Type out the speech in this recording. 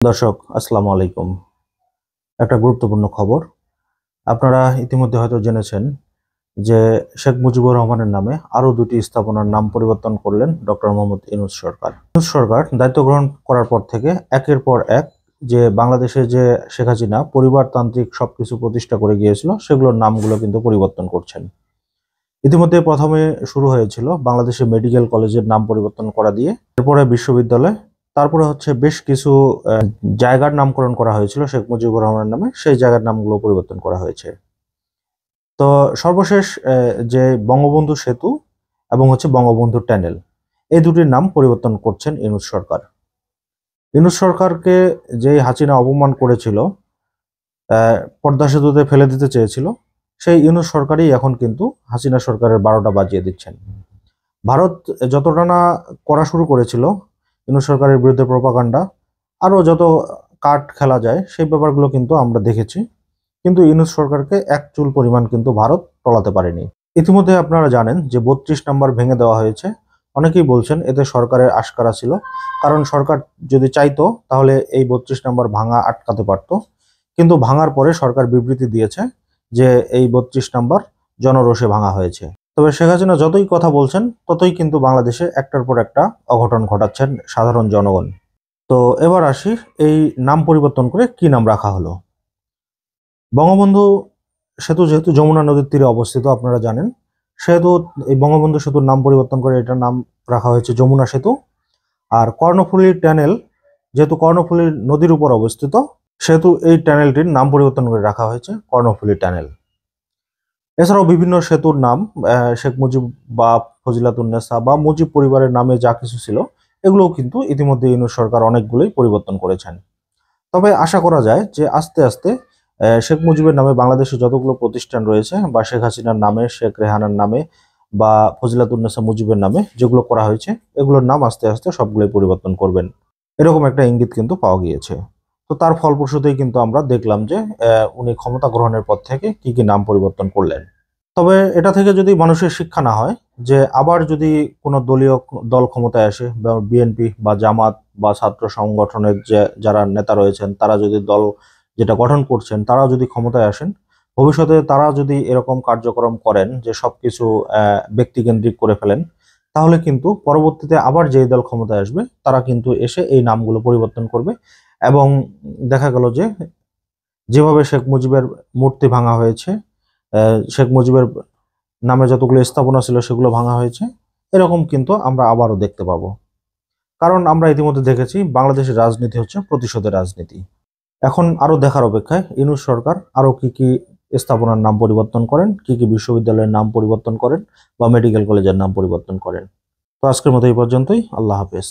দর্শক আসসালামু আলাইকুম। একটা গুরুত্বপূর্ণ খবর। আপনারা ইতিমধ্যে হয়তো জেনেছেন যে শেখ মুজিবুর রহমানের নামে আরো দুটি স্থাপনার নাম পরিবর্তন করলেন ডক্টর মোহাম্মদ ইউনূস সরকার। ইউনূস সরকার দায়িত্ব গ্রহণ করার পর থেকে একের পর এক যে বাংলাদেশে যে শেখ হাসিনা পরিবারতান্ত্রিক সবকিছু প্রতিষ্ঠা করে গিয়েছিল সেগুলোর নামগুলো কিন্তু পরিবর্তন করছেন। ইতিমধ্যে প্রথমে শুরু হয়েছিল বাংলাদেশে মেডিকেল কলেজের নাম পরিবর্তন করা দিয়ে, এরপরে বিশ্ববিদ্যালয়, তারপরে হচ্ছে বেশ কিছু জায়গার নামকরণ করা হয়েছিল শেখ মুজিবুর রহমানের নামে, সেই জায়গার নামগুলো পরিবর্তন করা হয়েছে। তো সর্বশেষ যে বঙ্গবন্ধু সেতু এবং হচ্ছে বঙ্গবন্ধু টানেল, এই দুটির নাম পরিবর্তন করছেন ইউনূস সরকার। ইউনূস সরকারকে যেই হাসিনা অপমান করেছিল, পদ্মা সেতুতে ফেলে দিতে চেয়েছিল, সেই ইউনূস সরকারই এখন কিন্তু হাসিনা সরকারের 12টা বাজিয়ে দিচ্ছেন। ভারত যতটা না করা শুরু করেছিল ইউনূস সরকারের বিরুদ্ধে প্রপাগান্ডা, আরও যত কার্ড খেলা যায় সেই ব্যাপারগুলো কিন্তু আমরা দেখেছি, কিন্তু ইউনূস সরকারকে এক চুল পরিমাণ কিন্তু ভারত টলাতে পারেনি। ইতিমধ্যে আপনারা জানেন যে 32 নম্বর ভেঙে দেওয়া হয়েছে। অনেকেই বলছেন এতে সরকারের আশকারা ছিল, কারণ সরকার যদি চাইতো তাহলে এই 32 নম্বর ভাঙা আটকাতে পারত, কিন্তু ভাঙার পরে সরকার বিবৃতি দিয়েছে যে এই 32 নম্বর জনরোষে ভাঙা হয়েছে। তবে শেখ হাসিনা যতই কথা বলছেন ততই কিন্তু বাংলাদেশে একটার পর একটা অঘটন ঘটাচ্ছেন সাধারণ জনগণ। তো এবার আসি, এই নাম পরিবর্তন করে কি নাম রাখা হলো। বঙ্গবন্ধু সেতু যেহেতু যমুনা নদীর তীরে অবস্থিত আপনারা জানেন, সেহেতু এই বঙ্গবন্ধু সেতুর নাম পরিবর্তন করে এটার নাম রাখা হয়েছে যমুনা সেতু। আর কর্ণফুলী টানেল যেহেতু কর্ণফুলী নদীর উপর অবস্থিত, সেহেতু এই টানেলটির নাম পরিবর্তন করে রাখা হয়েছে কর্ণফুলী টানেল। এছাড়াও বিভিন্ন সেতুর নাম শেখ মুজিব বা ফজিলাতুন্নেসা বা মুজিব পরিবারের নামে যা কিছু ছিল এগুলোও কিন্তু ইতিমধ্যে ইউনূস সরকার অনেকগুলোই পরিবর্তন করেছেন। তবে আশা করা যায় যে আস্তে আস্তে শেখ মুজিবের নামে বাংলাদেশে যতগুলো প্রতিষ্ঠান রয়েছে বা শেখ হাসিনার নামে, শেখ রেহানার নামে বা ফজিলাতুন্নেসা মুজিবের নামে যেগুলো করা হয়েছে এগুলোর নাম আস্তে আস্তে সবগুলোই পরিবর্তন করবেন, এরকম একটা ইঙ্গিত কিন্তু পাওয়া গিয়েছে। তো তার ফলপ্রসূতেই কিন্তু আমরা দেখলাম যে উনি ক্ষমতা গ্রহণের পর থেকে কি কি নাম পরিবর্তন করলেন। তবে এটা থেকে যদি মানুষের শিক্ষা না হয় যে আবার যদি কোনো দলীয় দল ক্ষমতায় আসে, বিএনপি বা জামাত বা ছাত্র সংগঠনের যে যারা নেতা রয়েছেন তারা যদি দল যেটা গঠন করছেন তারা যদি ক্ষমতায় আসেন, ভবিষ্যতে তারা যদি এরকম কার্যক্রম করেন যে সবকিছু ব্যক্তিকেন্দ্রিক করে ফেলেন, তাহলে কিন্তু পরবর্তীতে আবার যেই দল ক্ষমতায় আসবে তারা কিন্তু এসে এই নামগুলো পরিবর্তন করবে। এবং দেখা গেল যে যেভাবে শেখ মুজিবের মূর্তি ভাঙা হয়েছে, শেখ মুজিবের নামে যতগুলো স্থাপনা ছিল সেগুলো ভাঙা হয়েছে, এরকম কিন্তু আমরা আবারও দেখতে পাবো। কারণ আমরা ইতিমধ্যে দেখেছি বাংলাদেশের রাজনীতি হচ্ছে প্রতিশোধের রাজনীতি। এখন আরো দেখার অপেক্ষায় ইউনূস সরকার আরো কি কি স্থাপনার নাম পরিবর্তন করেন, কি কি বিশ্ববিদ্যালয়ের নাম পরিবর্তন করেন বা মেডিকেল কলেজের নাম পরিবর্তন করেন। তো আজকের মতো এই পর্যন্তই। আল্লাহ হাফেজ।